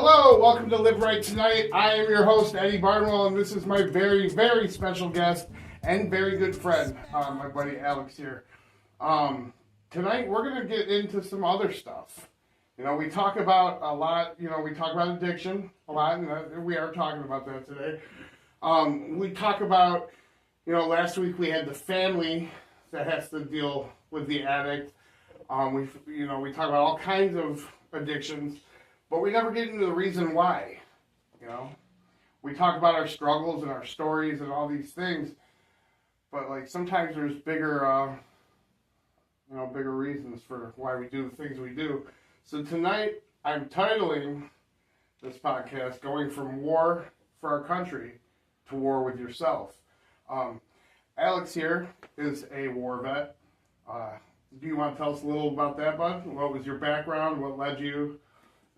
Hello, welcome to Live Rite Tonight. I am your host, Eddie Barnwell, and this is my very, very special guest and very good friend, my buddy Alex here. Tonight, we're going to get into some other stuff. You know, we talk about a lot, we talk about addiction a lot, and we are talking about that today. We talk about, last week we had the family that has to deal with the addict. We talk about all kinds of addictions. But we never get into the reason why, We talk about our struggles and our stories and all these things, but sometimes there's bigger reasons for why we do the things we do. So tonight, I'm titling this podcast, Going from War for Our Country to War with Yourself. Alex here is a war vet. Do you want to tell us a little about that, bud? What was your background? What led you?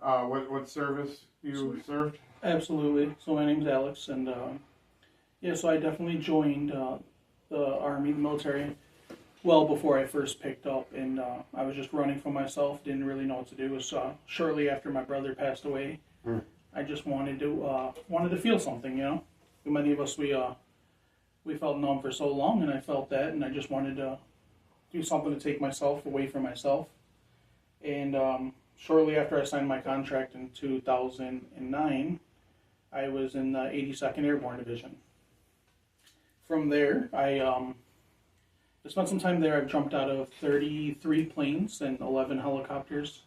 What service you served? Absolutely. So my name's Alex, and so I definitely joined the Army, the military, well before I first picked up, and I was just running for myself, didn't really know what to do. So shortly after my brother passed away, I just wanted to feel something, Many of us, we felt numb for so long, and I felt that, and I just wanted to do something to take myself away from myself. And shortly after I signed my contract in 2009, I was in the 82nd Airborne Division. From there, I spent some time there. I've jumped out of 33 planes and 11 helicopters.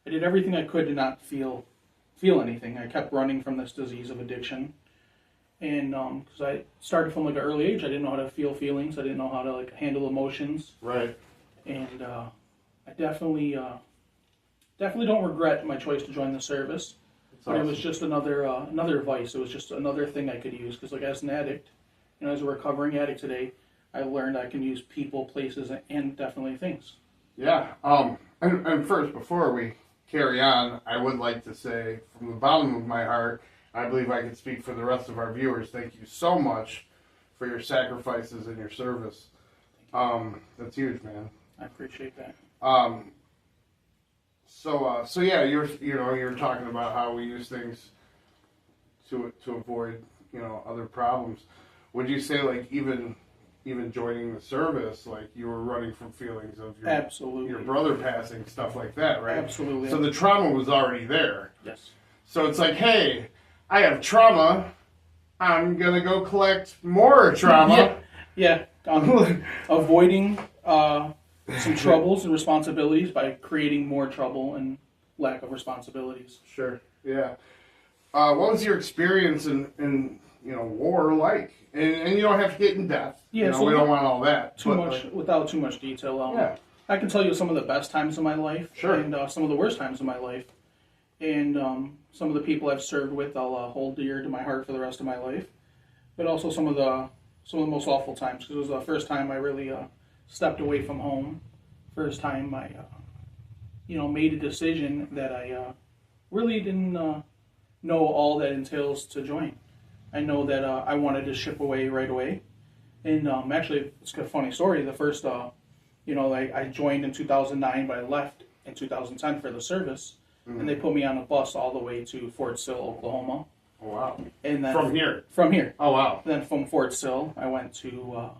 I did everything I could to not feel anything. I kept running from this disease of addiction. And because I started from an early age, I didn't know how to feel feelings. I didn't know how to handle emotions. Right. And I definitely don't regret my choice to join the service. But awesome. It was just another vice. It was just another thing I could use. Because as an addict, as a recovering addict today, I learned I can use people, places, and definitely things. Yeah. And first, before we carry on, I would like to say from the bottom of my heart, I believe I can speak for the rest of our viewers, thank you so much for your sacrifices and your service. That's huge, man. I appreciate that. So yeah, you're talking about how we use things to avoid, other problems. Would you say even joining the service, you were running from feelings of your brother passing, stuff like that, right? Absolutely. So the trauma was already there. Yes. So it's hey, I have trauma. I'm gonna go collect more trauma. Yeah. Avoiding some troubles and responsibilities by creating more trouble and lack of responsibilities. Sure. Yeah. What was your experience in war like? And you don't have to get in depth. Yeah. We don't want all that. Without too much detail. Yeah. I can tell you some of the best times of my life. Sure. And some of the worst times of my life. And some of the people I've served with, I'll hold dear to my heart for the rest of my life. But also some of the most awful times, because it was the first time I really stepped away from home. First time I, made a decision that I really didn't know all that entails to join. I know that I wanted to ship away right away. And actually, it's a funny story. The first, I joined in 2009, but I left in 2010 for the service. And they put me on a bus all the way to Fort Sill, Oklahoma. Oh, wow. And then from here? From here. Oh, wow. Then from Fort Sill, I went to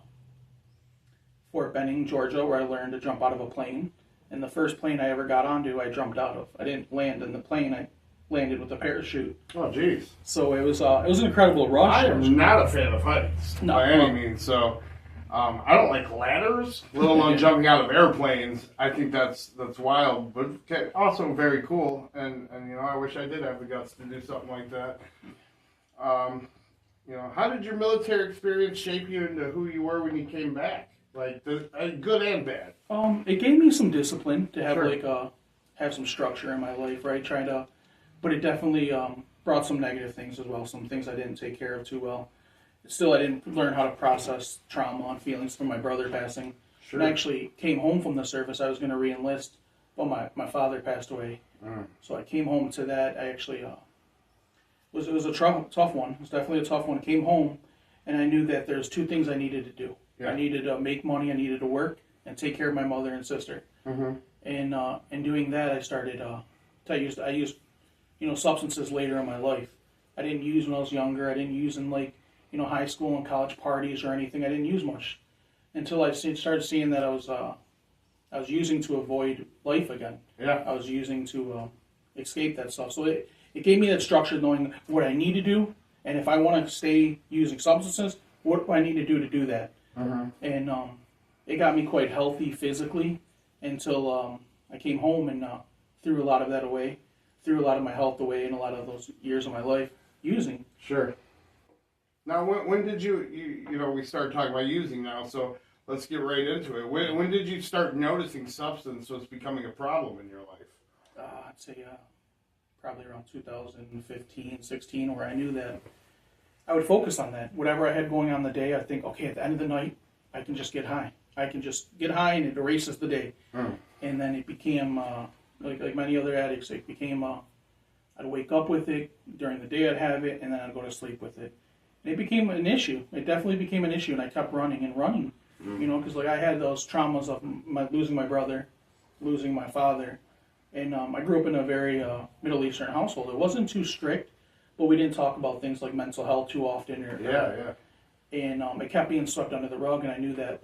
Fort Benning, Georgia, where I learned to jump out of a plane. And the first plane I ever got onto, I jumped out of. I didn't land in the plane. I landed with a parachute. Oh, jeez. So it was an incredible rush. I am not a fan of heights by any means. So I don't like ladders, let alone jumping out of airplanes. I think that's wild, but also very cool. And I wish I did have the guts to do something like that. How did your military experience shape you into who you were when you came back? Good and bad. It gave me some discipline to have Sure. have some structure in my life, right? But it definitely brought some negative things as well. Some things I didn't take care of too well. Still, I didn't learn how to process trauma and feelings from my brother passing. Sure. And I actually came home from the service. I was going to re-enlist, but my father passed away. So I came home to that. I actually, it was a tough one. It was definitely a tough one. I came home, and I knew that there's two things I needed to do. Yeah. I needed to make money, I needed to work, and take care of my mother and sister. And in doing that, I started, I used substances later in my life. I didn't use when I was younger. I didn't use in high school and college parties or anything. I didn't use much until I started seeing that I was using to avoid life again. Yeah. I was using to escape that stuff. So it gave me that structure, knowing what I need to do, and if I want to stay using substances, what do I need to do that? And it got me quite healthy physically until I came home and threw a lot of that away, threw a lot of my health away in a lot of those years of my life using. Sure. Now, when did we started talking about using now, so let's get right into it. When did you start noticing substance was becoming a problem in your life? I'd say probably around 2015, 16, where I knew that I would focus on that. Whatever I had going on the day, I think, okay, at the end of the night, I can just get high. I can just get high and it erases the day. And then it became, like many other addicts, it became, I'd wake up with it, during the day I'd have it, and then I'd go to sleep with it. And it became an issue. It definitely became an issue, and I kept running and running. Because I had those traumas of losing my brother, losing my father. And I grew up in a very Middle Eastern household. It wasn't too strict, but we didn't talk about things like mental health too often. And it kept being swept under the rug, and I knew that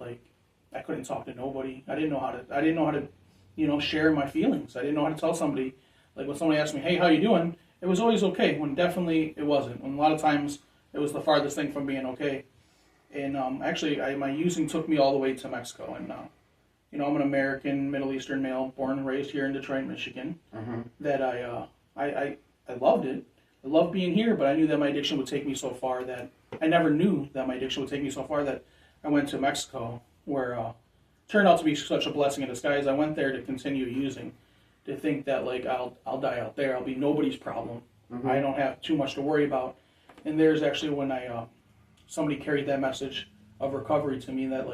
I couldn't talk to nobody. I didn't know how to share my feelings. I didn't know how to tell somebody. Like when somebody asked me, "Hey, how you doing?" It was always okay. When definitely it wasn't. When a lot of times it was the farthest thing from being okay. And actually, my using took me all the way to Mexico. And I'm an American Middle Eastern male, born and raised here in Detroit, Michigan. That I loved it. I loved being here, but I knew that my addiction would take me so far that I never knew that my addiction would take me so far that I went to Mexico, where turned out to be such a blessing in disguise. I went there to continue using, to think that I'll die out there. I'll be nobody's problem. I don't have too much to worry about. And there's actually when somebody carried that message of recovery to me, that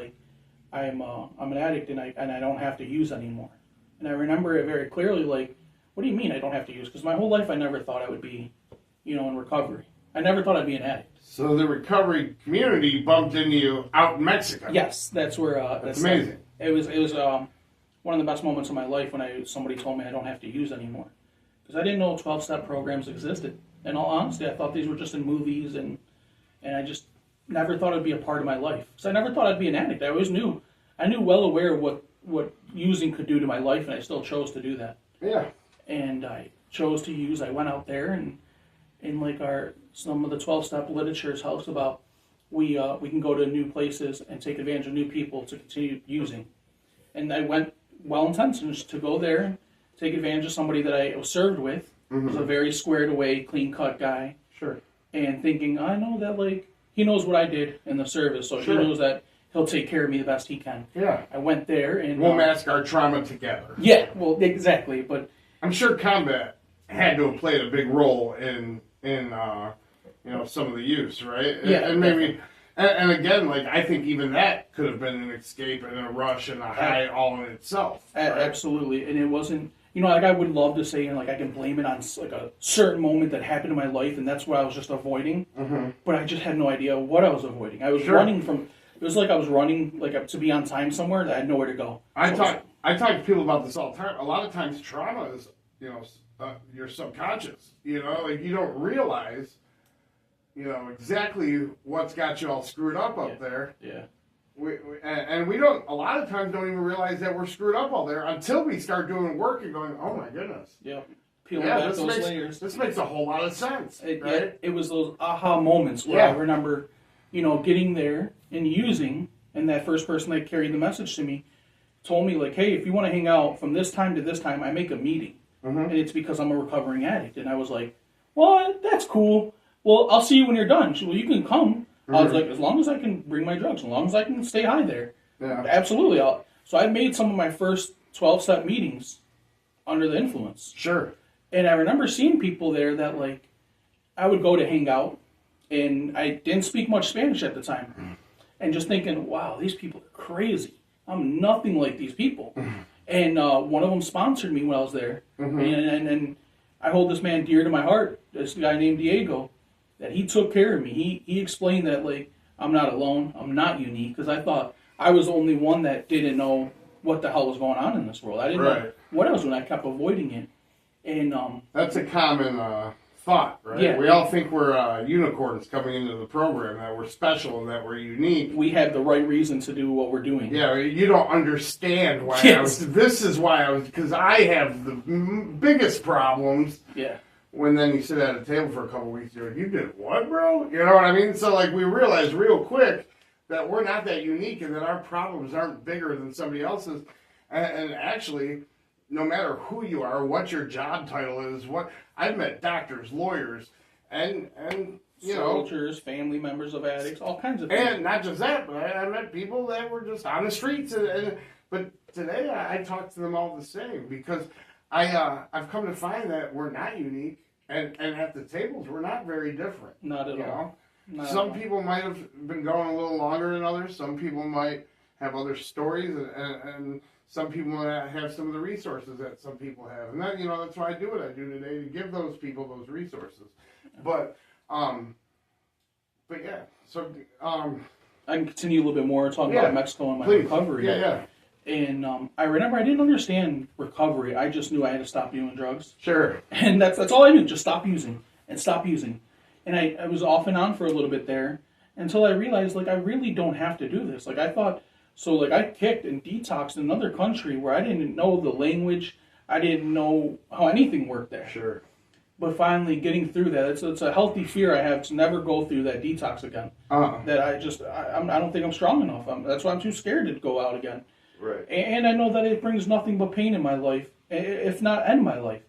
I'm an addict and I don't have to use anymore. And I remember it very clearly. What do you mean I don't have to use? Because my whole life I never thought I would be, in recovery. I never thought I'd be an addict. So the recovery community bumped into you out in Mexico. Yes, that's where. That's amazing. It was one of the best moments of my life when somebody told me I don't have to use anymore, because I didn't know 12-step programs existed. In all honesty, I thought these were just in movies, and I just never thought it'd be a part of my life. Because I never thought I'd be an addict. I always knew. I knew well aware of what using could do to my life, and I still chose to do that. Yeah. And I chose to use. I went out there and in some of the 12-step literature talks about we can go to new places and take advantage of new people to continue using. And I went well-intentioned to go there and take advantage of somebody that I was served with. Was a very squared away, clean-cut guy. Sure. And thinking, I know that he knows what I did in the service, so he knows that he'll take care of me the best he can. Yeah. I went there and we'll mask our trauma together. Yeah, well, exactly. But I'm sure combat had to have played a big role in some of the use, right? Yeah. And maybe, and again, I think even that could have been an escape and a rush and a high all in itself. Right? Absolutely, and it wasn't. I would love to say, I can blame it on a certain moment that happened in my life, and that's what I was just avoiding. But I just had no idea what I was avoiding. I was running from. It was like I was running to be on time somewhere that I had nowhere to go. I talk to people about this all the time. A lot of times, trauma is your subconscious. You don't realize exactly what's got you all screwed up there. Yeah. We don't, a lot of times don't even realize that we're screwed up all there until we start doing work and going, oh my goodness. Yeah. Peeling back those layers. This makes a whole lot of sense. Right? It was those aha moments where I remember, getting there and using, and that first person that carried the message to me told me, hey, if you want to hang out from this time to this time, I make a meeting. And it's because I'm a recovering addict. And I was like, well, that's cool. Well, I'll see you when you're done. She said, well, you can come. I was like, as long as I can bring my drugs, as long as I can stay high there. Yeah. Absolutely. So I made some of my first 12-step meetings under the influence. Sure. And I remember seeing people there that, I would go to hang out, and I didn't speak much Spanish at the time. And just thinking, wow, these people are crazy. I'm nothing like these people. And one of them sponsored me when I was there. And I hold this man dear to my heart, this guy named Diego, that he took care of me. He explained that, I'm not alone, I'm not unique, because I thought I was the only one that didn't know what the hell was going on in this world. I didn't know what I was doing. I kept avoiding it. And that's a common thought, right? Yeah. We all think we're unicorns coming into the program, that we're special and that we're unique. we have the right reason to do what we're doing. Yeah, you don't understand why Yes. this is why I was, because I have the biggest problems. Yeah. When then you sit at a table for a couple weeks, you're like, you did what, bro? You know what I mean? So, like, we realize real quick that we're not that unique and that our problems aren't bigger than somebody else's. And actually, no matter who you are, what your job title is, I've met doctors, lawyers, and you know, soldiers, family members of addicts, all kinds of things. and not just that, but I met people that were just on the streets. But today I talk to them all the same because I've come to find that we're not unique, and at the tables we're not very different. Not at all. Some people might have been going a little longer than others. Some people might have other stories, and some people might have some of the resources that some people have. And that, that's why I do what I do today, to give those people those resources. But yeah. So I can continue a little bit more talking about Mexico and my recovery. Yeah. And I remember I didn't understand recovery. I just knew I had to stop doing drugs. Sure. And that's all I knew. Just stop using and stop using. And I was off and on for a little bit there until I realized, like, I really don't have to do this. Like, I thought, so, like, I kicked and detoxed in another country where I didn't know the language. I didn't know how anything worked there. Sure. But finally getting through that, it's a healthy fear I have to never go through that detox again. That I don't think I'm strong enough. That's why I'm too scared to go out again. Right. And I know that it brings nothing but pain in my life, if not end my life.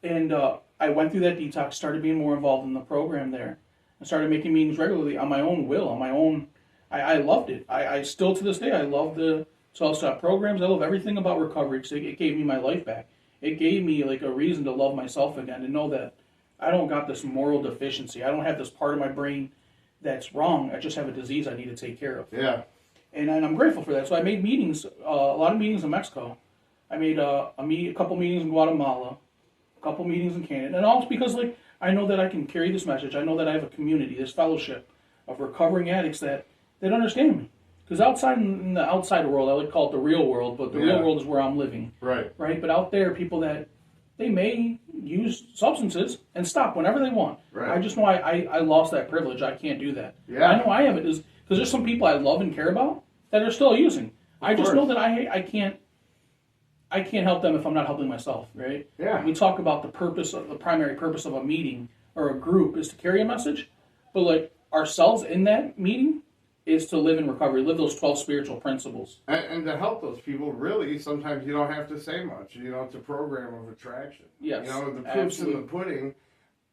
And I went through that detox, started being more involved in the program there. I started making meetings regularly on my own will, on my own. I loved it. I still, to this day, I love the 12-step programs. I love everything about recovery because it gave me my life back. It gave me, like, a reason to love myself again, to know that I don't got this moral deficiency. I don't have this part of my brain that's wrong. I just have a disease I need to take care of. Yeah. And I'm grateful for that. So I made meetings, a lot of meetings in Mexico. I made a couple meetings in Guatemala, a couple meetings in Canada. And all because, like, I know that I can carry this message. I know that I have a community, this fellowship of recovering addicts that understand me. Because outside in the outside world, I like to call it the real world, but the real world is where I'm living. Right. Right? But out there, people that they may use substances and stop whenever they want. Right. I just know I lost that privilege. I can't do that. Yeah. I know I have it because there's some people I love and care about that are still using. I just know that I can't help them if I'm not helping myself, right? Yeah. We talk about the primary purpose of a meeting or a group is to carry a message, but, like, ourselves in that meeting is to live in recovery, live those 12 spiritual principles. And to help those people, really, sometimes you don't have to say much. It's a program of attraction. Yes, the proof's in the pudding.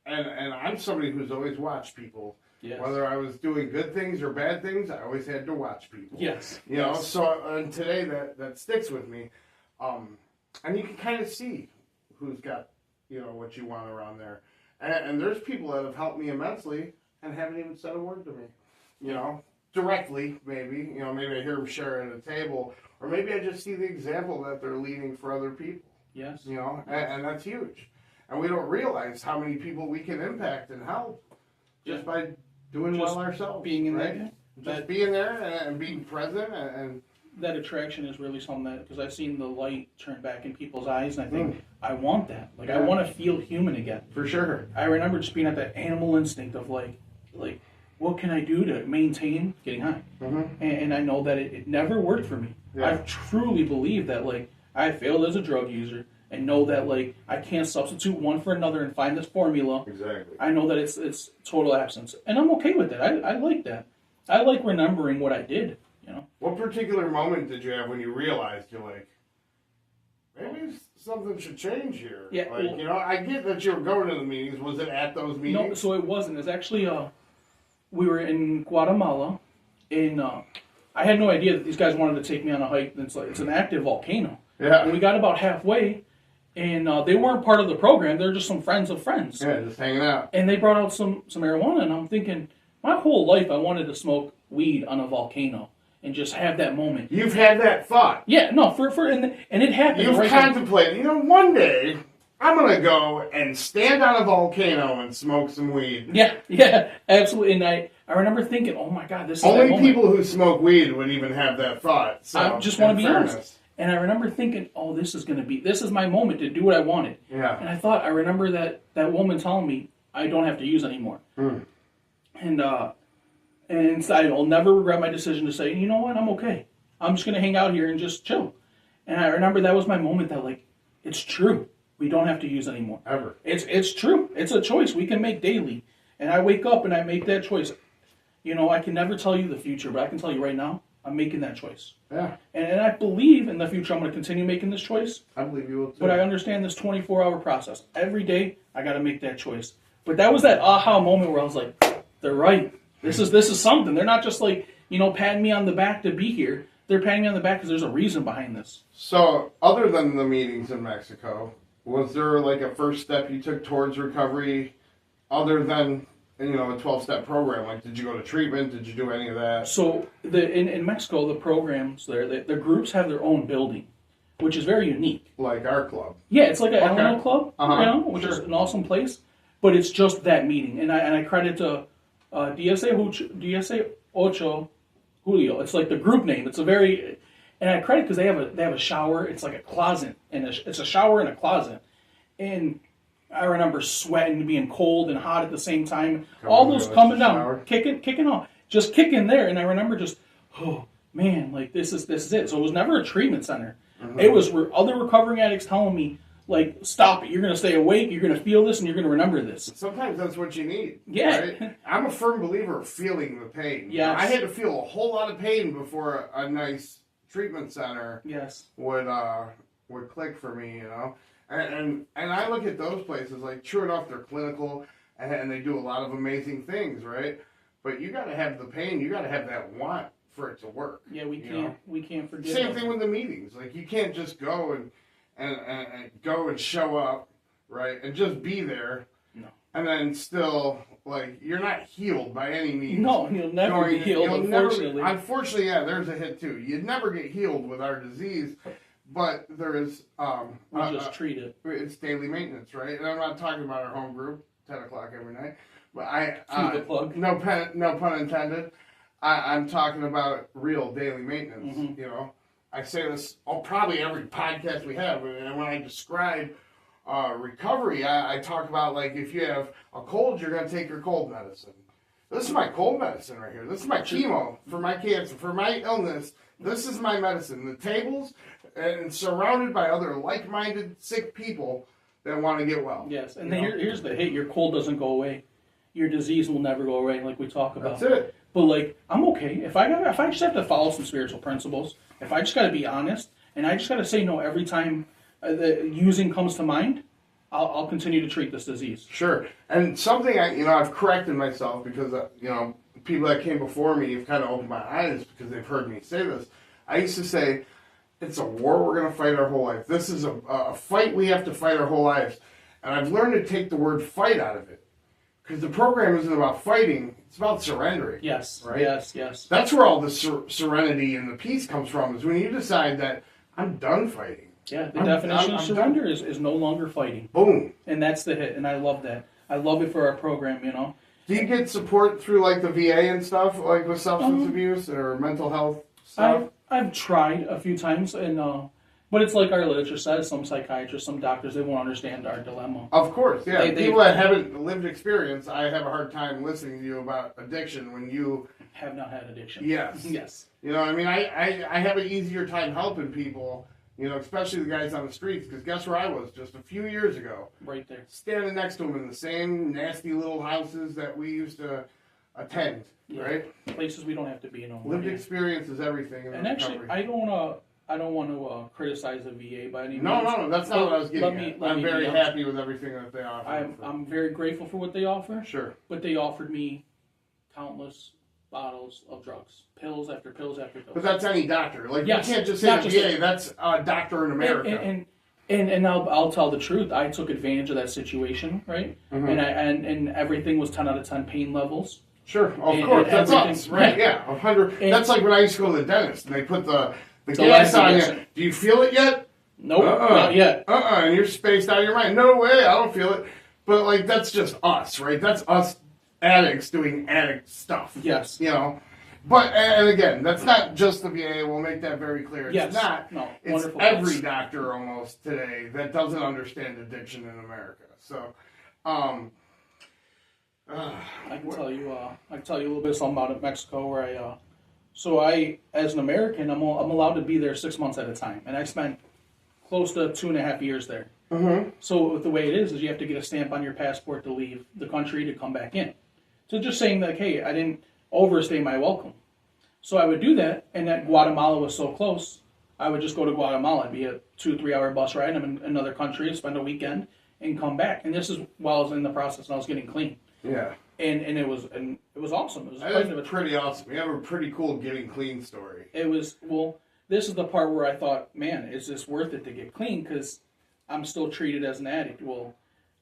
And I'm somebody who's always watched people. Yes. Whether I was doing good things or bad things, I always had to watch people. Yes. So and today that sticks with me. And you can kind of see who's got, what you want around there. And there's people that have helped me immensely and haven't even said a word to me. Directly, maybe. Maybe I hear them sharing at a table. Or maybe I just see the example that they're leading for other people. Yes. And that's huge. And we don't realize how many people we can impact and help just by doing well ourselves. Being in right? Just being there and being present and that attraction is really something that, because I've seen the light turn back in people's eyes, and I think, I want that. Like, I want to feel human again. For sure. I remember just being at that animal instinct of, like, what can I do to maintain getting high? Mm-hmm. And I know that it never worked for me. Yeah. I truly believe that, like, I failed as a drug user, and know that, like, I can't substitute one for another and find this formula. Exactly. I know that it's total absence. And I'm okay with that. I like that. I like remembering what I did. What particular moment did you have when you realized you're like, maybe something should change here? Yeah. I get that you were going to the meetings. Was it at those meetings? No, so it wasn't. It's actually, we were in Guatemala, and I had no idea that these guys wanted to take me on a hike. It's an active volcano. Yeah. And we got about halfway, and they weren't part of the program. They're just some friends of friends. Yeah, just hanging out. And they brought out some marijuana, and I'm thinking, my whole life I wanted to smoke weed on a volcano. And just have that moment. You've had that thought. Yeah, no, and it happened. You've contemplated. One day I'm gonna go and stand on a volcano and smoke some weed. Yeah, absolutely. And I remember thinking, oh my God, this is only that moment. people who smoke weed would even have that thought. So, I just want to be honest. And I remember thinking, oh, this is my moment to do what I wanted. Yeah. And I remember that woman telling me I don't have to use anymore. And I'll never regret my decision to say, you know what, I'm okay. I'm just going to hang out here and just chill. And I remember that was my moment that, like, it's true. We don't have to use anymore. Ever. It's true. It's a choice we can make daily. And I wake up and I make that choice. You know, I can never tell you the future, but I can tell you right now, I'm making that choice. Yeah. And I believe in the future I'm going to continue making this choice. I believe you will too. But I understand this 24-hour process. Every day, I got to make that choice. But that was that aha moment where I was like, they're right. This is something. They're not just like, you know, patting me on the back to be here. They're patting me on the back because there's a reason behind this. So, other than the meetings in Mexico, was there like a first step you took towards recovery other than, you know, a 12-step program? Like, did you go to treatment? Did you do any of that? So, in Mexico, the programs there, the groups have their own building, which is very unique. Like our club. Yeah, it's like an Elemental Club, you know, which Sure. is an awesome place. But it's just that meeting. And I credit to DSA Ocho Julio. It's like the group name. It's a very... And I credit because they have a shower. It's like a closet. And it's a shower and a closet. And I remember sweating, being cold and hot at the same time. All those coming down, kicking off. Just kicking there. And I remember just, oh, man, like this is it. So it was never a treatment center. It was other recovering addicts telling me, like, stop it. You're going to stay awake. You're going to feel this, and you're going to remember this. Sometimes that's what you need. Yeah. Right? I'm a firm believer of feeling the pain. Yes. I had to feel a whole lot of pain before a nice treatment center would click for me, you know. And I look at those places, like, true enough, they're clinical, and they do a lot of amazing things, right? But you got to have the pain. You got to have that want for it to work. Yeah, we can't forget. Same thing with the meetings. Like, you can't just go and go and show up, right, and just be there. No. And then still, like, you're not healed by any means. No, you'll never be healed, unfortunately. Unfortunately, yeah, there's a hit too. You'd never get healed with our disease, but there is... we just treat it. It's daily maintenance, right? And I'm not talking about our home group, 10 o'clock every night. But the plug. No pun intended. I'm talking about real daily maintenance, you know. I say this probably every podcast we have, and when I describe recovery, I talk about, like, if you have a cold, you're going to take your cold medicine. This is my cold medicine right here. This is my chemo for my cancer, for my illness. This is my medicine. The tables, and surrounded by other like-minded, sick people that want to get well. Yes, and then here's the hit. Your cold doesn't go away. Your disease will never go away, like we talk about. That's it. But, like, I'm okay. If I just have to follow some spiritual principles, if I just got to be honest, and I just got to say no every time the using comes to mind, I'll continue to treat this disease. Sure. And something I've corrected myself because, people that came before me have kind of opened my eyes because they've heard me say this. I used to say, it's a war we're going to fight our whole life. This is a fight we have to fight our whole lives. And I've learned to take the word fight out of it. Because the program isn't about fighting, it's about surrendering. Yes, right? Yes. That's where all the serenity and the peace comes from, is when you decide that I'm done fighting. Yeah, the definition of surrender is no longer fighting. Boom. And that's the hit, and I love that. I love it for our program, you know. Do you get support through, like, the VA and stuff, like with substance abuse or mental health stuff? I've tried a few times, and but it's like our literature says, some psychiatrists, some doctors, they won't understand our dilemma. Of course, yeah. People that haven't lived experience, I have a hard time listening to you about addiction when you... have not had addiction. Yes. Yes. You know, I mean, I have an easier time helping people, you know, especially the guys on the streets, because guess where I was just a few years ago? Right there. Standing next to them in the same nasty little houses that we used to attend, right? Places we don't have to be in. Lived experience is everything in and actually, recovery. I don't want to criticize the VA by any means. No, that's not what I was getting at. I'm very happy with everything that they offer. I'm very grateful for what they offer. Sure. But they offered me countless bottles of drugs, pills after pills after pills. But that's any doctor. Like, yes, you can't just say the VA. That's a doctor in America. And I'll tell the truth. I took advantage of that situation, right? Mm-hmm. And everything was 10 out of 10 pain levels. Sure, of course. That's us, right? Yeah, 100. That's like when I used to go to the dentist and they put the gas on you. Do you feel it yet? Nope, not yet. And you're spaced out of your mind. No way, I don't feel it. But, like, that's just us, right? That's us addicts doing addict stuff. Yes. You know? But, and again, that's not just the VA. We'll make that very clear. It's Yes. not. No. It's Wonderful. every doctor almost today that doesn't understand addiction in America. So, I can tell you. I can tell you a little bit something about it in Mexico, where I, as an American, I'm allowed to be there 6 months at a time, and I spent close to 2.5 years there. mm-hmm. So the way it is you have to get a stamp on your passport to leave the country to come back in. So just saying that, hey, I didn't overstay my welcome. So I would do that, and that Guatemala was so close, I would just go to Guatemala. It'd be a 2-3 hour bus ride. I'm in another country, spend a weekend, and come back. And this is while I was in the process and I was getting clean. Yeah. And it was awesome. It was pretty awesome. You have a pretty cool getting clean story. It was, well, this is the part where I thought, man, is this worth it to get clean? Because I'm still treated as an addict. Well,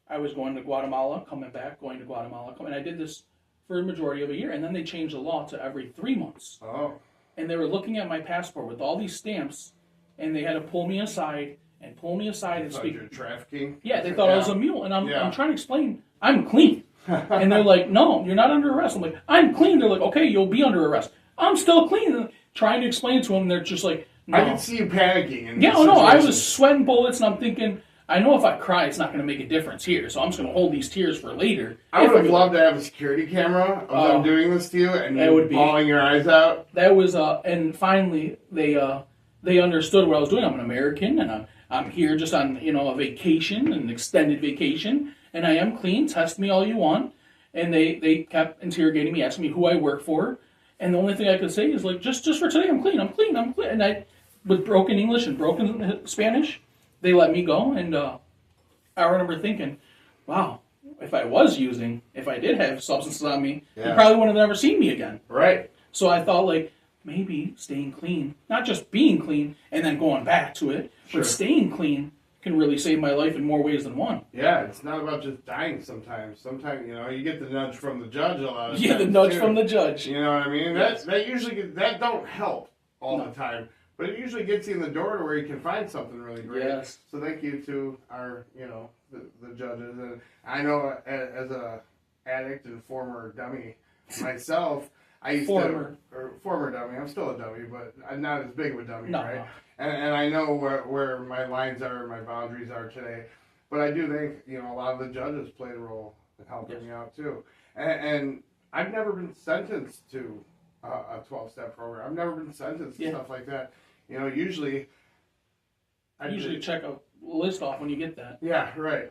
I was going to Guatemala, coming back, going to Guatemala, and I did this for a majority of a year. And then they changed the law to every 3 months. Oh. And they were looking at my passport with all these stamps, and they had to pull me aside and speak. You're trafficking? Yeah, they thought I was a mule. And I'm trying to explain, I'm clean. And they're like, no, you're not under arrest. I'm like, I'm clean. They're like, okay, you'll be under arrest. I'm still clean. And trying to explain to them, they're just like, no. I can see you panicking. I was sweating bullets, and I'm thinking, I know if I cry, it's not going to make a difference here, so I'm just going to hold these tears for later. I would have loved to have a security camera of them doing this to you, and you bawling your eyes out. That was, and finally, they understood what I was doing. I'm an American, and I'm here just on, a vacation, an extended vacation, and I am clean. Test me all you want. And they kept interrogating me, asking me who I work for. And the only thing I could say is, like, just for today, I'm clean. And I, with broken English and broken Spanish, they let me go. And I remember thinking, wow, if I did have substances on me, you probably wouldn't have ever seen me again. Right. So I thought, like, maybe staying clean, not just being clean and then going back to it, but staying clean can really save my life in more ways than one. Yeah, it's not about just dying sometimes. Sometimes, you get the nudge from the judge a lot of times. Yeah, the nudge from the judge. You know what I mean? Yes. That usually, that don't help all the time. But it usually gets you in the door to where you can find something really great. Yes. So thank you to our, the judges. And I know as a addict and former dummy myself, former dummy. I'm still a dummy, but I'm not as big of a dummy, right? No. And I know where my lines are, my boundaries are today. But I do think, a lot of the judges played a role in helping me out too. And I've never been sentenced to a 12-step program. I've never been sentenced to stuff like that. Usually... I usually check a list off when you get that. Yeah, right.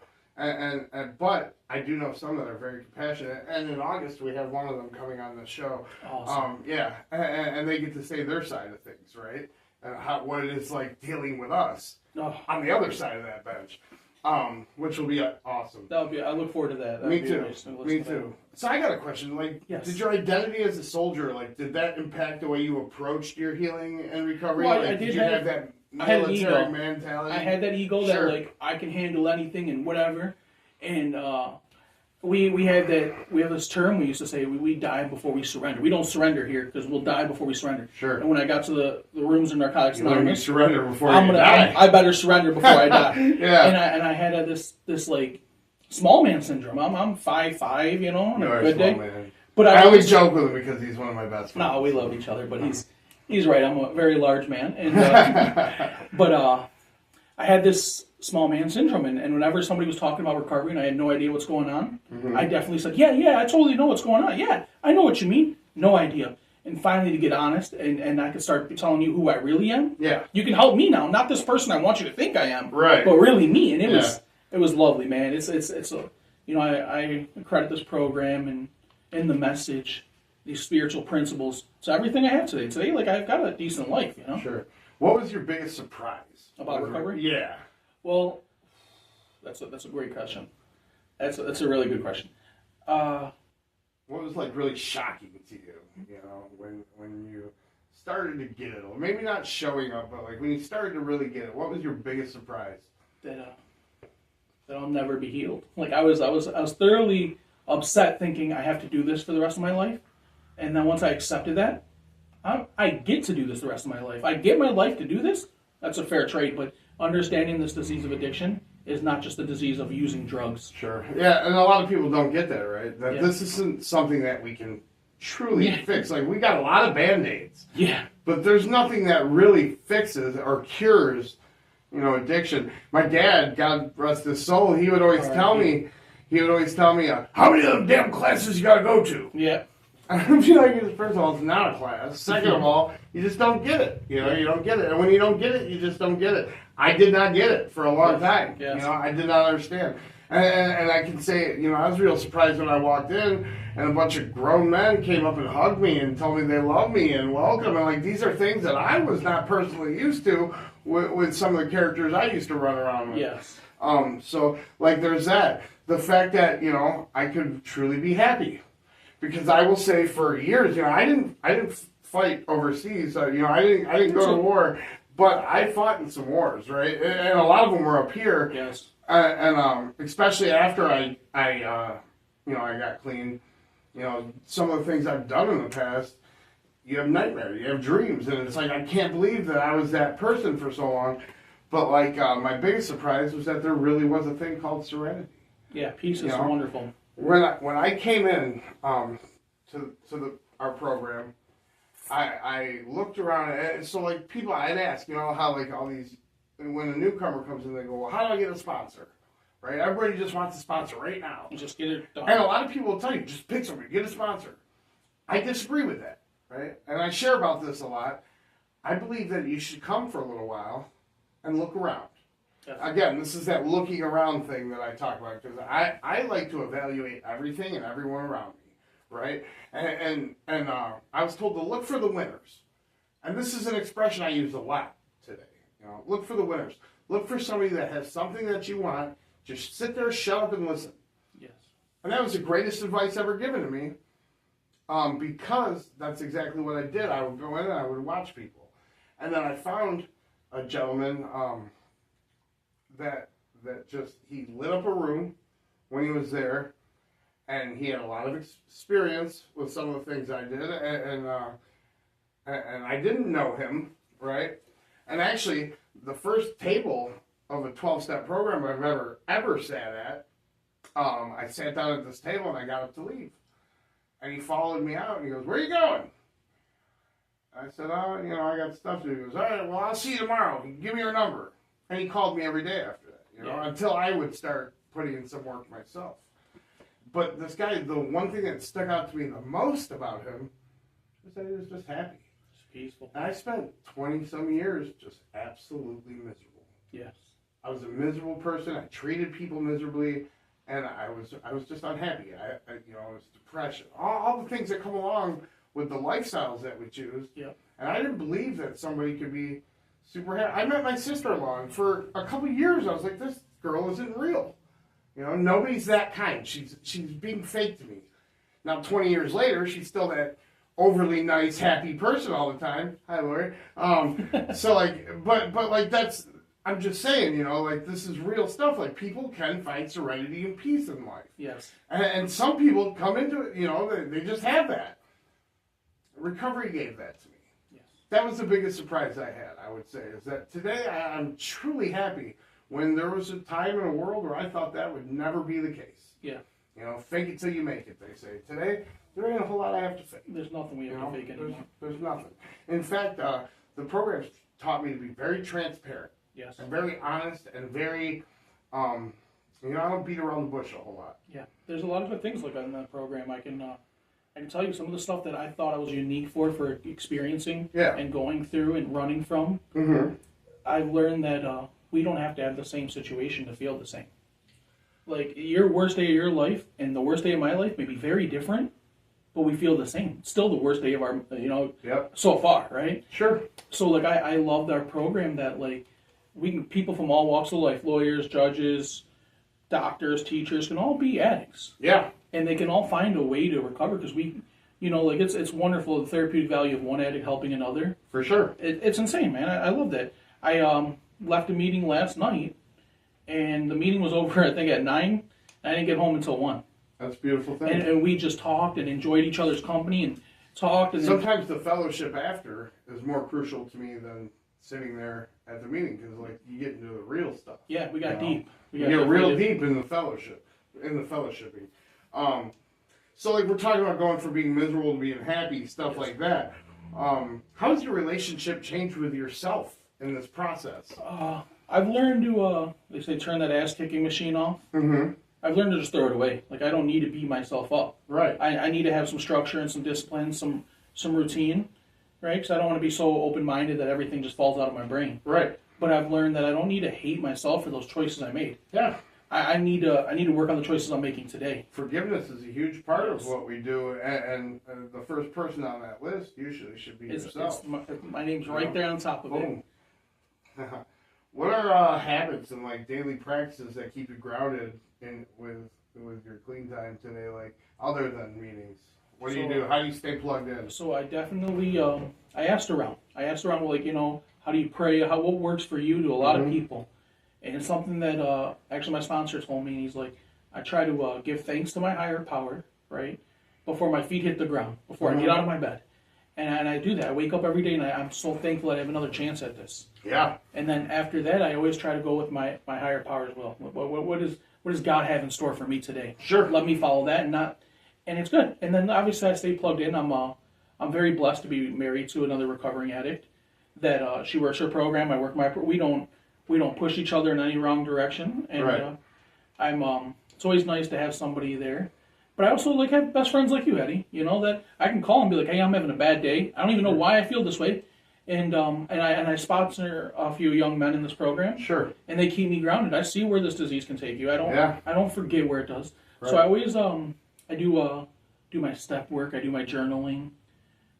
But I do know some that are very compassionate. And in August, we have one of them coming on the show. Awesome. And they get to say their side of things, right? And what it is like dealing with us on the other side of that bench, which will be awesome. I look forward to that. Me too. Me too. So I got a question. Did your identity as a soldier, did that impact the way you approached your healing and recovery? Well, did you have that military mentality? I had that ego that I can handle anything and whatever. And we have this term we used to say, we die before we surrender. We don't surrender here because we'll die before we surrender. Sure. And when I got to the rooms in Narcotics Anonymous, surrender before you die. I better surrender before I die. Yeah. And I had this small man syndrome. I'm 5'5", on a good day. Man. But I always joke with him because he's one of my best friends. No, we love each other, but he's right. I'm a very large man, and but I had this small man syndrome, and whenever somebody was talking about recovery and I had no idea what's going on, I definitely said, yeah, I totally know what's going on. Yeah, I know what you mean. No idea. And finally, to get honest, and I could start telling you who I really am. Yeah. You can help me now, not this person I want you to think I am. Right. But really me, and it was lovely, man. It's I credit this program and the message, these spiritual principles, to everything I have today. Today, I've got a decent life, Sure. What was your biggest surprise about recovery? Yeah. Well, that's a great question. That's a really good question. What was really shocking to you? When you started to get it, or maybe not showing up, but when you started to really get it, what was your biggest surprise? That I'll never be healed. I was thoroughly upset, thinking I have to do this for the rest of my life, and then once I accepted that, I get to do this the rest of my life. I get my life to do this. That's a fair trade, but understanding this disease of addiction is not just the disease of using drugs. Sure. Yeah, and a lot of people don't get that, right? That this isn't something that we can truly fix. Like, we got a lot of Band-Aids. Yeah. But there's nothing that really fixes or cures, addiction. My dad, God rest his soul, he would always tell me, how many of them damn classes you got to go to? Yeah. I'd be like, first of all, it's not a class. Second of all, you just don't get it. You don't get it. And when you don't get it, you just don't get it. I did not get it for a long time. Yes. I did not understand. And I can say, I was real surprised when I walked in and a bunch of grown men came up and hugged me and told me they love me and welcome. And like, these are things that I was not personally used to with some of the characters I used to run around with. Yes. So like, there's that. The fact that, I could truly be happy. Because I will say for years, I didn't fight overseas. I didn't go to war, but I fought in some wars, right? And a lot of them were up here. Yes. And especially after I got clean, some of the things I've done in the past, you have nightmares, you have dreams, and it's like I can't believe that I was that person for so long. But like my biggest surprise was that there really was a thing called serenity. Yeah, peace is wonderful. When I came in to our program, I looked around, and so like people I'd ask, how like all these, when a newcomer comes in, they go, well, how do I get a sponsor? Right? Everybody just wants a sponsor right now. Just get it done. And a lot of people will tell you, just pick somebody, get a sponsor. I disagree with that, right? And I share about this a lot. I believe that you should come for a little while and look around. Again, this is that looking around thing that I talk about, because I like to evaluate everything and everyone around me, right? And I was told to look for the winners. And this is an expression I use a lot today. Look for the winners. Look for somebody that has something that you want. Just sit there, shut up, and listen. Yes. And that was the greatest advice ever given to me, because that's exactly what I did. I would go in and I would watch people. And then I found a gentleman that just, he lit up a room when he was there, and he had a lot of experience with some of the things I did, and I didn't know him, right? And actually, the first table of a 12-step program I've ever sat at, I sat down at this table and I got up to leave. And he followed me out and he goes, where are you going? I said, I got stuff to do. He goes, all right, well, I'll see you tomorrow. Give me your number. And he called me every day after that, until I would start putting in some work myself. But this guy, the one thing that stuck out to me the most about him was that he was just happy. It's peaceful. And I spent 20-some years just absolutely miserable. Yes. I was a miserable person. I treated people miserably, and I was just unhappy. I it was depression. All the things that come along with the lifestyles that we choose. Yep. And I didn't believe that somebody could be super happy. I met my sister-in-law, and for a couple of years, I was like, this girl isn't real. Nobody's that kind. She's being fake to me. Now, 20 years later, she's still that overly nice, happy person all the time. Hi, Lori. So, like, but like, that's, I'm just saying, like, this is real stuff. Like, people can find serenity and peace in life. Yes. And some people come into it, they just have that. Recovery gave that to me. Yes. That was the biggest surprise I had, I would say, is that today I'm truly happy, when there was a time in a world where I thought that would never be the case. Yeah. Fake it till you make it, they say. Today, there ain't a whole lot I have to fake. There's nothing we have to fake anymore. There's nothing. In fact, the program's taught me to be very transparent. Yes. And very honest and very, I don't beat around the bush a whole lot. Yeah. There's a lot of good things like that in that program. I can tell you some of the stuff that I thought I was unique for experiencing and going through and running from. Mm-hmm. I've learned that we don't have to have the same situation to feel the same. Like, your worst day of your life and the worst day of my life may be very different, but we feel the same. Still the worst day of our, so far, right? Sure. So, like, I loved our program that, like, people from all walks of life, lawyers, judges, doctors, teachers, can all be addicts. Yeah. And they can all find a way to recover, because it's wonderful, the therapeutic value of one addict helping another. For sure. It's insane, man. I love that. I left a meeting last night, and the meeting was over, I think, at 9. I didn't get home until 1. That's a beautiful thing. And we just talked and enjoyed each other's company and talked. And sometimes the fellowship after is more crucial to me than sitting there at the meeting, because like you get into the real stuff. Yeah, we got deep. You get real deep in the fellowship, in the fellowshipping. So like we're talking about going from being miserable to being happy, stuff like that. How's your relationship changed with yourself in this process? I've learned to, they say, turn that ass kicking machine off. Mm-hmm. I've learned to just throw it away. Like, I don't need to beat myself up. Right. I need to have some structure and some discipline, some routine, right? Because I don't want to be so open-minded that everything just falls out of my brain. Right. But I've learned that I don't need to hate myself for those choices I made. Yeah. I need to work on the choices I'm making today. Forgiveness is a huge part of what we do, and the first person on that list usually should be yourself. My name's right there on top of Boom. it. What are habits and like daily practices that keep you grounded with your clean time today, like other than meetings? What do you do? How do you stay plugged in? So I definitely I asked around, like, how do you pray? What works for you to a lot of people? And it's something that actually my sponsor told me. He's like, I try to give thanks to my higher power, right, before my feet hit the ground, before I get out of my bed. And I do that. I wake up every day and I'm so thankful that I have another chance at this. Yeah. And then after that, I always try to go with my higher power as well. What does God have in store for me today? Sure. Let me follow that and it's good. And then obviously I stay plugged in. I'm very blessed to be married to another recovering addict. That she works her program, I work my. We don't push each other in any wrong direction. And right. It's always nice to have somebody there. But I also have best friends like you, Eddie. That I can call and be like, hey, I'm having a bad day. I don't even know why I feel this way. And I sponsor a few young men in this program. Sure. And they keep me grounded. I see where this disease can take you. I don't forget where it does. Right. So I always I do my step work. I do my journaling.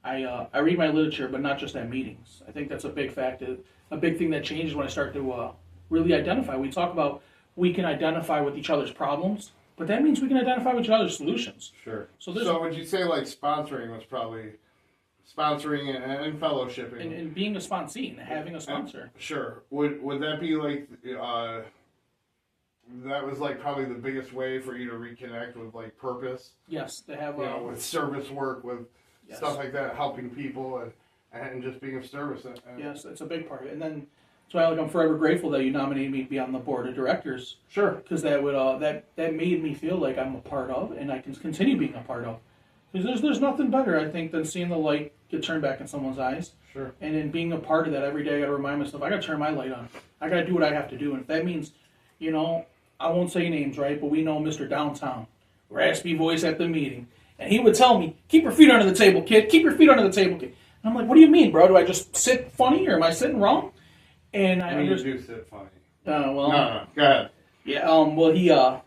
I read my literature, but not just at meetings. I think that's a big factor. A big thing that changes when I start to really identify. We talk about we can identify with each other's problems, but that means we can identify with each other's solutions. Sure. So would you say like sponsoring was probably sponsoring and fellowshipping and being a sponsee and having a sponsor? Sure. Would that be like that was like probably the biggest way for you to reconnect with like purpose? Yes, to have with service work, with stuff like that, helping people and just being of service. Yes, it's a big part of it. And then so I'm forever grateful that you nominated me to be on the board of directors. Sure. Because that would that made me feel like I'm a part of, and I can continue being a part of. Because there's nothing better, I think, than seeing the light get turned back in someone's eyes. Sure. And in being a part of that every day, I got to remind myself, I got to turn my light on. I got to do what I have to do. And if that means, I won't say names, right? But we know Mr. Downtown, raspy voice at the meeting. And he would tell me, keep your feet under the table, kid. Keep your feet under the table, kid. And I'm like, what do you mean, bro? Do I just sit funny or am I sitting wrong? And I just do sit funny. Well, no, go ahead. Yeah. Well, he. I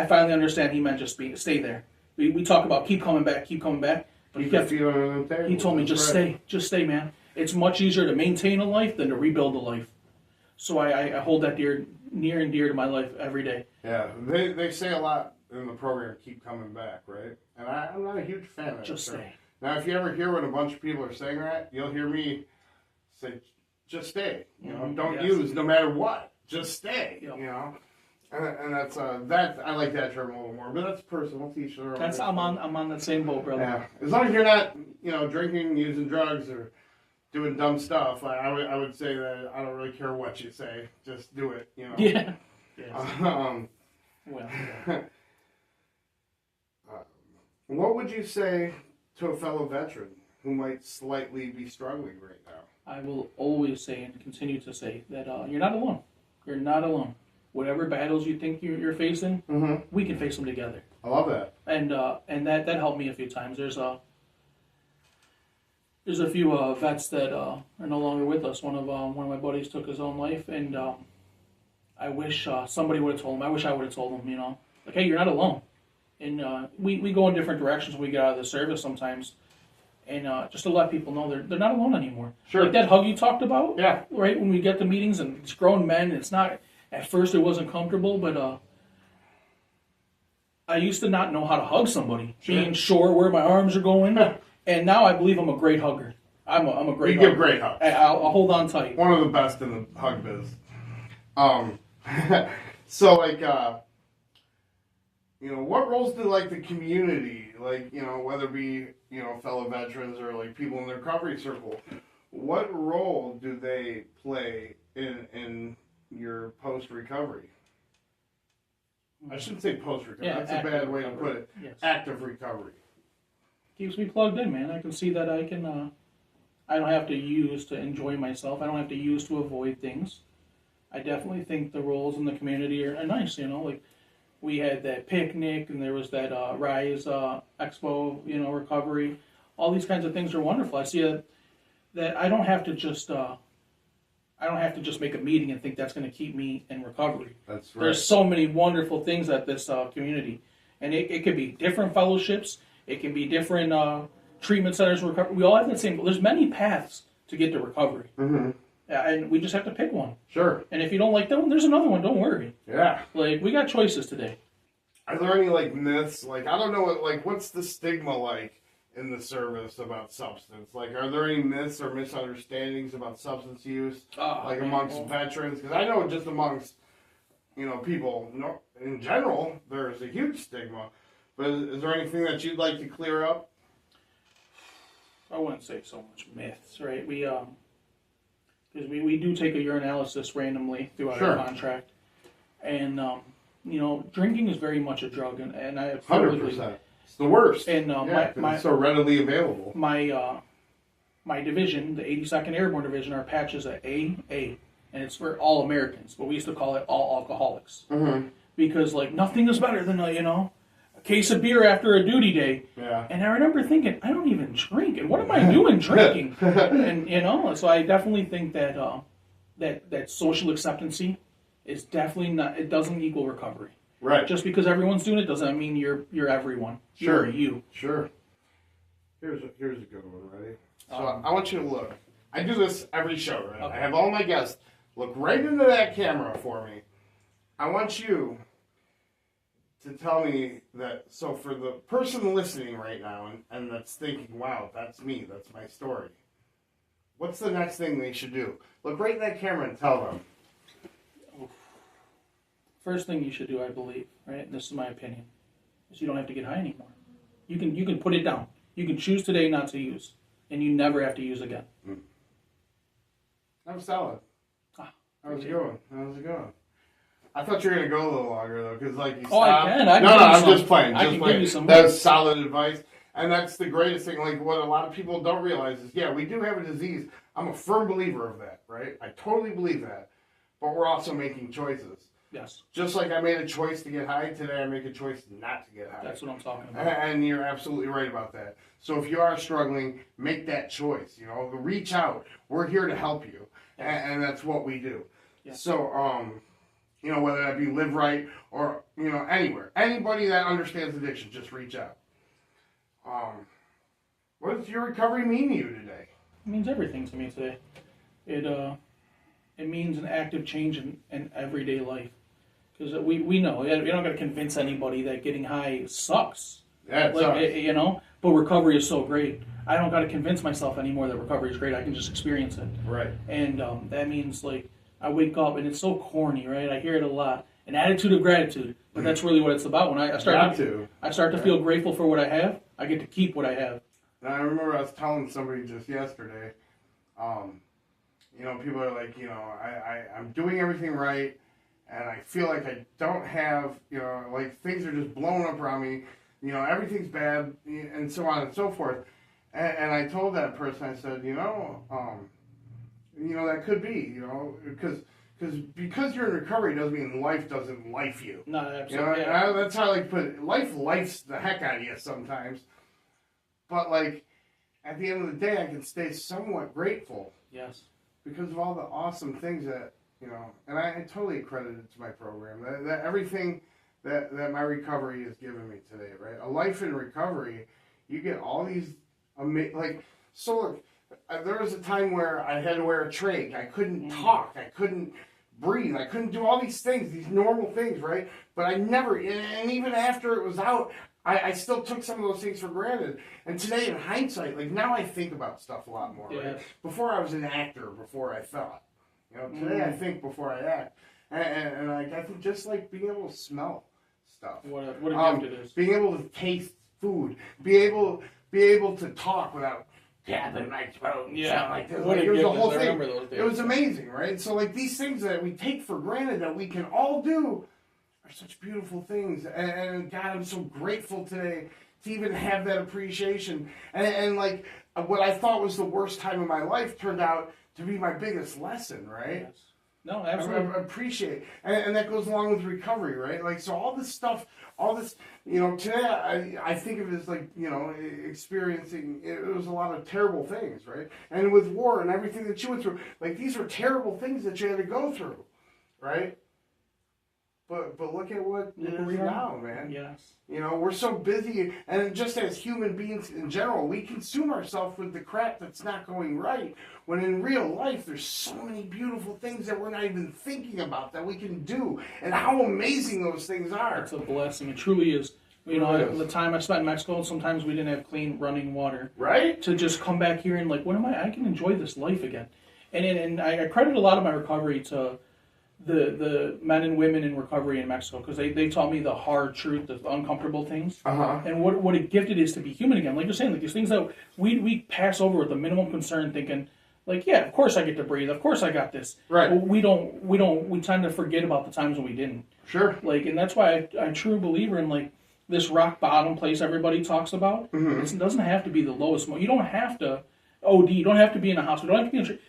finally understand. He meant just stay there. We talk about keep coming back. But he kept. He told me just stay, man. It's much easier to maintain a life than to rebuild a life. So I hold that near and dear to my life every day. Yeah, they say a lot in the program. Keep coming back, right? And I'm not a huge fan of it. Just stay. Now, if you ever hear when a bunch of people are saying that, you'll hear me say, just stay. Don't use no matter what. Just stay. Yep. And that's that. I like that term a little more, but that's personal. Teach their own. I'm on that same boat, brother. Yeah. As long as you're not, drinking, using drugs, or doing dumb stuff, I would say that I don't really care what you say. Just do it. Yeah. Yes. What would you say to a fellow veteran who might slightly be struggling right now? I will always say and continue to say that you're not alone. You're not alone. Whatever battles you think you're facing, we can face them together. I love that. And that helped me a few times. There's a few vets that are no longer with us. One of my buddies took his own life, and I wish somebody would have told him. I wish I would have told him. Like, hey, you're not alone. And we go in different directions when we get out of the service sometimes. And just to let people know they're not alone anymore. Sure. Like that hug you talked about. Yeah. Right, when we get to meetings and it's grown men, it's not, at first it wasn't comfortable, but I used to not know how to hug somebody. Sure. Being sure where my arms are going. And now I believe I'm a great hugger. I'm a great hugger. You give great hugs. I'll hold on tight. One of the best in the hug biz. So like, what roles do like the community, like, whether it be, fellow veterans or like people in the recovery circle, what role do they play in your post-recovery? I shouldn't say post-recovery. Yeah, That's a bad way to put it. Yes. Active recovery. Keeps me plugged in, man. I can see that I can. I don't have to use to enjoy myself. I don't have to use to avoid things. I definitely think the roles in the community are nice. You know, like we had that picnic, and there was that Rise Expo. You know, recovery. All these kinds of things are wonderful. I see that I don't have to just. I don't have to just make a meeting and think that's going to keep me in recovery. That's right. There's so many wonderful things at this community, and it could be different fellowships. It can be different treatment centers. Recovery. We all have the same. There's many paths to get to recovery, and we just have to pick one. Sure. And if you don't like that one, there's another one. Don't worry. Yeah. Like we got choices today. Are there any like myths? Like I don't know what what's the stigma like in the service about substance? Like, are there any myths or misunderstandings about substance use, amongst veterans? Because I know just amongst, people in general, there's a huge stigma. But is there anything that you'd like to clear up? I wouldn't say so much myths, right? Because we do take a urinalysis randomly throughout our contract, and drinking is very much a drug, and I 100%. It's the worst. And it's so readily available. My division, the 82nd Airborne Division, our patch is a AA, and it's for all Americans, but we used to call it all alcoholics. Because nothing is better than a case of beer after a duty day. Yeah. And I remember thinking, I don't even drink, and what am I doing drinking? And so I definitely think that that social acceptancy is definitely not. It doesn't equal recovery. Right. Just because everyone's doing it doesn't mean you're everyone. Sure. You're you. Sure. Here's a good one. Ready? So I want you to look. I do this every show, right? Okay. I have all my guests look right into that camera for me. I want you to tell me that. So for the person listening right now and that's thinking, wow, that's me. That's my story. What's the next thing they should do? Look right in that camera and tell them. First thing you should do, I believe, right? And this is my opinion, is you don't have to get high anymore. You can put it down. You can choose today not to use, and you never have to use again. That was solid. How's it going? I thought you were gonna go a little longer though, because you stopped. I can. No, I'm just playing. I can give you some. That was solid advice, and that's the greatest thing. Like what a lot of people don't realize is, we do have a disease. I'm a firm believer of that, right? I totally believe that, but we're also making choices. Yes. Just like I made a choice to get high, today I make a choice not to get high. That's what I'm talking about. And you're absolutely right about that. So if you are struggling, make that choice. Reach out. We're here to help you, and that's what we do. Yes. So, whether that be Live Right or anywhere, anybody that understands addiction, just reach out. What does your recovery mean to you today? It means everything to me today. It means an active change in everyday life. Because we know, you're not going to convince anybody that getting high sucks. Yeah, it sucks. But recovery is so great. I don't got to convince myself anymore that recovery is great. I can just experience it. Right. And that means, I wake up, and it's so corny, right? I hear it a lot. An attitude of gratitude. But that's really what it's about. When I start to feel grateful for what I have, I get to keep what I have. Now, I remember I was telling somebody just yesterday, people are like, I'm doing everything right, and I feel like I don't have, things are just blowing up around me, everything's bad, and so on and so forth. And I told that person, I said, that could be, because you're in recovery doesn't mean life doesn't life you. No, absolutely. That's how I like to put it. Life lifes the heck out of you sometimes. But, at the end of the day, I can stay somewhat grateful. Yes. Because of all the awesome things that, and I totally accredit it to my program. That everything that my recovery has given me today, right? A life in recovery, you get all these so look, there was a time where I had to wear a trach. I couldn't talk. I couldn't breathe. I couldn't do all these things, these normal things, right? But I never, and even after it was out, I still took some of those things for granted. And today, in hindsight, now I think about stuff a lot more. Yes. Right? Before I was an actor, before I thought. Today I think before I act. And I think just being able to smell stuff. What a gift it is. Being able to taste food. Be able to talk without tapping my throat and sound like this. What a it was gift the whole is. I thing. remember those days. It was amazing, right? So these things that we take for granted that we can all do, are such beautiful things. And God, I'm so grateful today to even have that appreciation. And like what I thought was the worst time of my life turned out to be my biggest lesson, right? Yes. No, absolutely. I appreciate, and that goes along with recovery, right? Like, so all this stuff, all this, today I think of it as like, experiencing, it was a lot of terrible things, right? And with war and everything that you went through, like, these are terrible things that you had to go through, right? But look at what it is now, man. Yes. We're so busy, and just as human beings in general, we consume ourselves with the crap that's not going right, when in real life, there's so many beautiful things that we're not even thinking about that we can do, and how amazing those things are. It's a blessing. It truly is. The time I spent in Mexico, sometimes we didn't have clean running water. Right? To just come back here and like, I can enjoy this life again. And I credit a lot of my recovery to the men and women in recovery in Mexico, because they taught me the hard truth, the uncomfortable things, and what a gift it is to be human again. Like you're saying, like these things that we pass over with the minimum concern, thinking like, yeah, of course I get to breathe, of course I got this. Right. But we tend to forget about the times when we didn't. Sure. Like, and that's why I'm a true believer in like this rock bottom place everybody talks about. Mm-hmm. It doesn't have to be the lowest moment. You don't have to OD. You don't have to be in a hospital. You don't have to be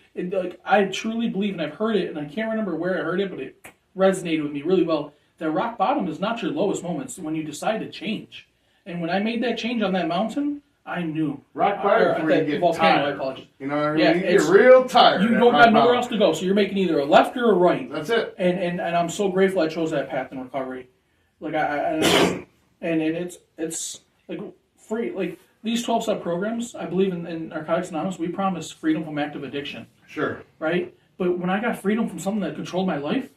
I truly believe, and I've heard it, and I can't remember where I heard it, but it resonated with me really well, that rock bottom is not your lowest moments when you decide to change. And when I made that change on that mountain, I knew. Rock bottom where you get volcano, tired. I apologize. You know what I mean? Yeah, you get real tired. You don't got nowhere else to go, so you're making either a left or a right. That's it. And I'm so grateful I chose that path in recovery. Like and it's like free. Like these 12-step programs, I believe in Narcotics Anonymous, we promise freedom from active addiction. Sure. Right? But when I got freedom from something that controlled my life,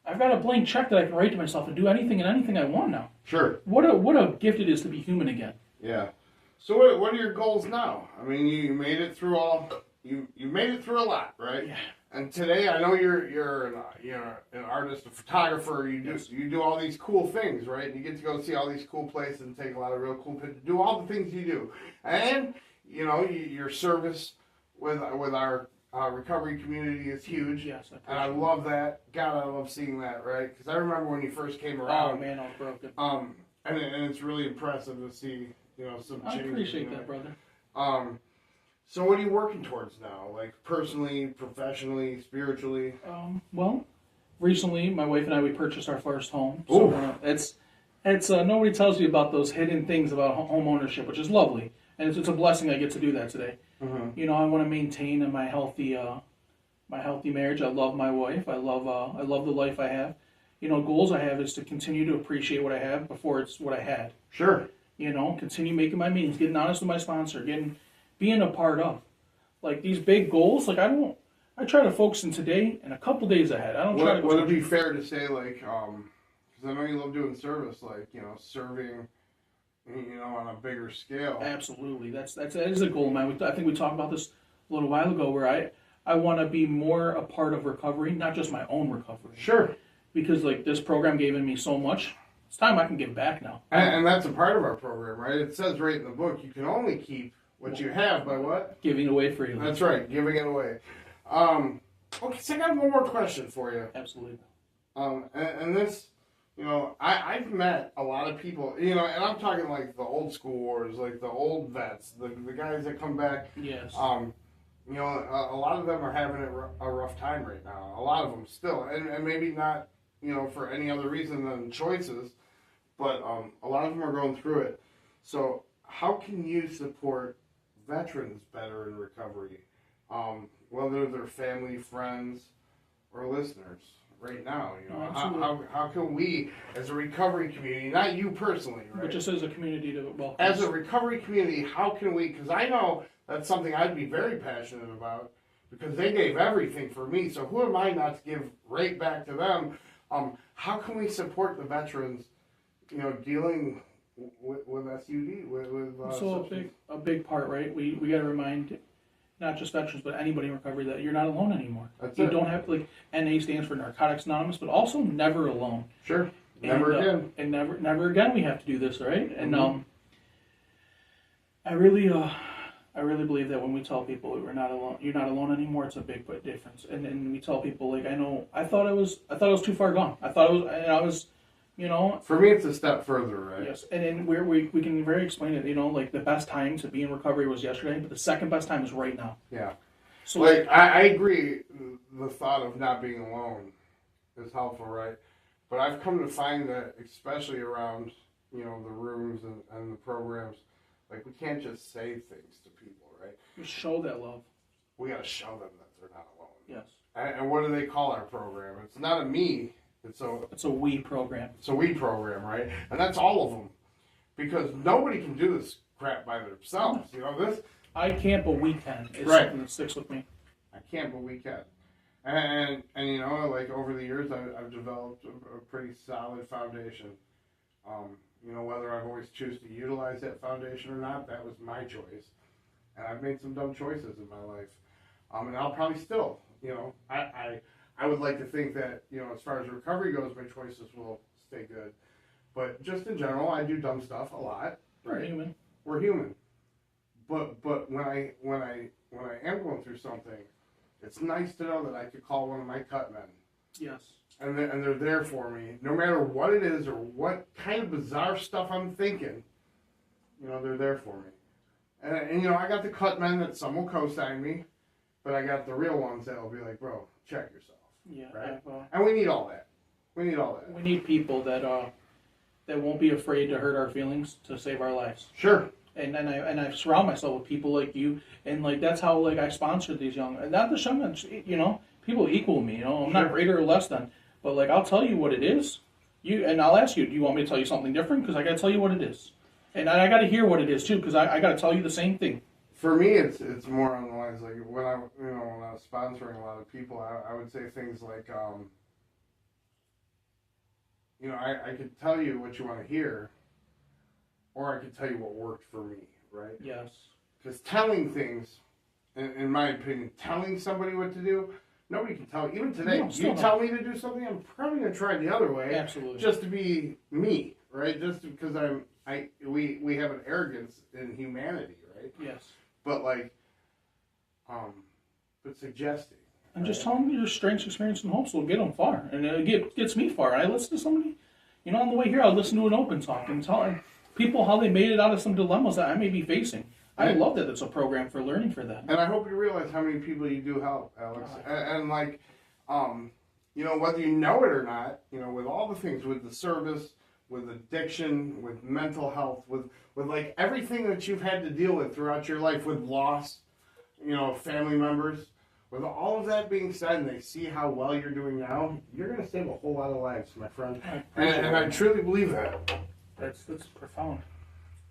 I've got a blank check that I can write to myself and do anything and anything I want now. Sure. What a gift it is to be human again. Yeah. So what are your goals now? I mean, you made it through you made it through a lot, right? Yeah. And today, I know you're an artist, a photographer. You do all these cool things, right? You get to go see all these cool places and take a lot of real cool pictures. Do all the things you do, and your service with our recovery community is huge. Yes, and I love that. God, I love seeing that, right? Because I remember when you first came around. Oh man, I was broken. And it's really impressive to see some changes. I appreciate that, brother. So what are you working towards now? Like personally, professionally, spiritually? Well, recently my wife and I, we purchased our first home. So it's nobody tells you about those hidden things about home ownership, which is lovely, and it's a blessing I get to do that today. Mm-hmm. I want to maintain my healthy marriage. I love my wife. I love the life I have. Goals I have is to continue to appreciate what I have before it's what I had. Sure. Continue making my meetings, getting honest with my sponsor, being a part of. Like these big goals, like I try to focus in today and a couple days ahead. I don't try to go. Would it be fair to say, like, because I know you love doing service, like, serving, on a bigger scale. Absolutely. That is a goal, man. I think we talked about this a little while ago, where I want to be more a part of recovery, not just my own recovery. Sure. Because like this program gave me so much, it's time I can give back now. And that's a part of our program, right? It says right in the book, you can only keep what you have by what? Giving away freely. That's right, giving it away. Okay, so I got one more question for you. Absolutely. And this, I've met a lot of people, and I'm talking like the old school wars, like the old vets, the guys that come back. Yes. A lot of them are having a rough time right now. A lot of them still, and maybe not, for any other reason than choices, but a lot of them are going through it. So how can you support veterans better in recovery, whether they're family, friends, or listeners right now? How can we, as a recovery community, not you personally, right? But just as a community to welcome. As a recovery community, how can we, because I know that's something I'd be very passionate about, because they gave everything for me, so who am I not to give right back to them? How can we support the veterans, dealing with SUD, so a big part, right? We got to remind not just veterans, but anybody in recovery that you're not alone anymore. That's you it. don't have to, like, NA stands for Narcotics Anonymous, but also never alone. Sure. Never again. And never again we have to do this, right? And I really believe that when we tell people we're not alone, you're not alone anymore, it's a big difference. And we tell people, like, I thought I was too far gone. I was You know, For me, it's a step further, right? yes, and then we can very explain it. You know, like the best time to be in recovery was yesterday, but the second best time is right now. Yeah. So Like, I agree, the thought of not being alone is helpful, right? But I've come to find that, especially around, the rooms and the programs, like, we can't just say things to people, right? we show that love. We got to show them that they're not alone. Yes, And what do they call our program? It's not a me. It's a we program. It's a we program, right? And that's all of them, because nobody can do this crap by themselves. This. I can't, but we can. It's Right. something that sticks with me. I can't, but we can. And like over the years, I've developed a pretty solid foundation. Whether I've always choose to utilize that foundation or not, that was my choice. And I've made some dumb choices in my life. And I'll probably still, I would like to think that, as far as recovery goes, my choices will stay good. But just in general, I do dumb stuff a lot. We're human. We're human. But when I am going through something, it's nice to know that I could call one of my cut men. Yes. And they're there for me, no matter what it is or what kind of bizarre stuff I'm thinking. They're there for me. And I got the cut men that some will co-sign me, but I got the real ones that will be like, bro, check yourself. Yeah. Right? And we need all that. We need people that won't be afraid to hurt our feelings to save our lives. Sure. And I surround myself with people like you, and like that's how like I sponsored these young, and not the young, people equal me. I'm not greater or less than, but like I'll tell you what it is. And I'll ask you, do you want me to tell you something different? Because I got to tell you what it is, and I got to hear what it is too, because I got to tell you the same thing. For me, it's more on the lines like when I was sponsoring a lot of people, I would say things like, I could tell you what you want to hear, or I could tell you what worked for me, right? Yes. Because telling things, in my opinion, telling somebody what to do, nobody can tell. Even today, you tell me to do something, I'm probably going to try it the other way. Absolutely. Just to be me, right? Just because we have an arrogance in humanity, right? Yes. But but suggesting. I'm just telling you your strengths, experience, and hopes will get them far, and it gets me far. I listen to somebody, on the way here, I listen to an open talk and telling people how they made it out of some dilemmas that I may be facing. I love that it's a program for learning for that. And I hope you realize how many people you do help, Alex. And whether you know it or not, with all the things, with the service, with addiction, with mental health, with like everything that you've had to deal with throughout your life, with loss, family members, with all of that being said, and they see how well you're doing now, you're going to save a whole lot of lives, my friend. And I truly believe that. That's profound.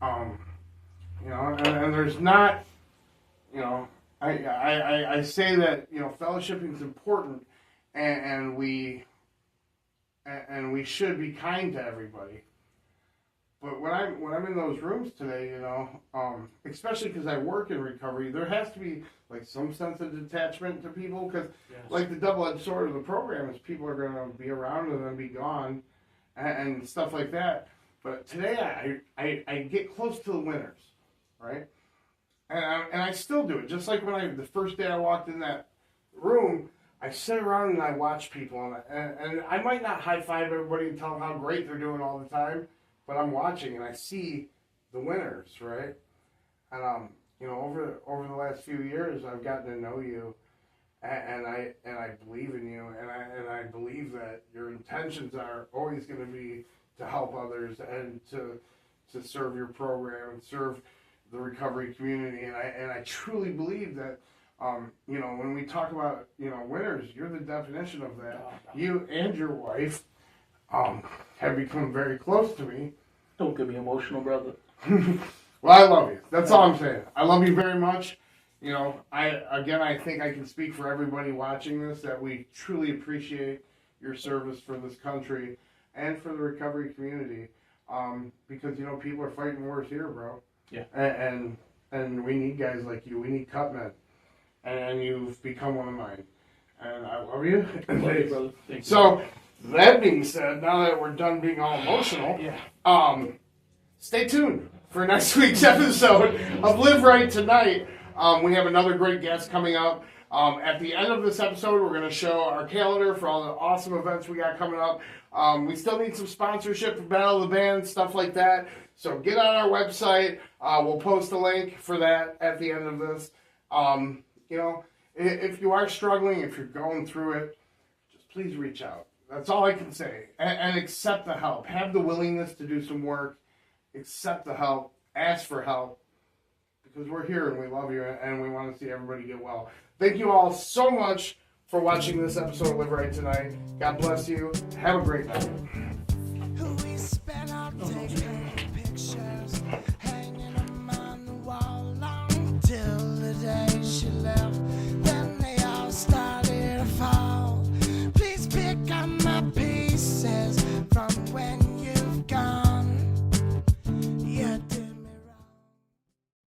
And there's not, I say that, fellowshipping is important, and we should be kind to everybody. But when I'm in those rooms today, especially because I work in recovery, there has to be like some sense of detachment to people, because like the double-edged sword of the program is people are going to be around and then be gone, and stuff like that. But today I get close to the winners, right? And I still do it. Just like when the first day I walked in that room, I sit around and I watch people, and I might not high-five everybody and tell them how great they're doing all the time, but I'm watching and I see the winners, right? And over the last few years, I've gotten to know you, and I believe in you, and I believe that your intentions are always going to be to help others and to serve your program and serve the recovery community, and I truly believe that. When we talk about winners, you're the definition of that. You and your wife have become very close to me. Don't get me emotional, brother. Well, I love you. That's all I'm saying. I love you very much. I think I can speak for everybody watching this that we truly appreciate your service for this country and for the recovery community. Because people are fighting wars here, bro. Yeah. And we need guys like you. We need cut men. And you've become one of mine. And I love you. Love you, brother. Thank you. So, that being said, now that we're done being all emotional, stay tuned for next week's episode of Live Rite Tonight. We have another great guest coming up. At the end of this episode, we're going to show our calendar for all the awesome events we got coming up. We still need some sponsorship for Battle of the Bands, stuff like that. So get on our website. We'll post a link for that at the end of this. If you are struggling, if you're going through it, just please reach out. That's all I can say. And accept the help. Have the willingness to do some work. Accept the help. Ask for help. Because we're here and we love you and we want to see everybody get well. Thank you all so much for watching this episode of Live Right Tonight. God bless you. Have a great night.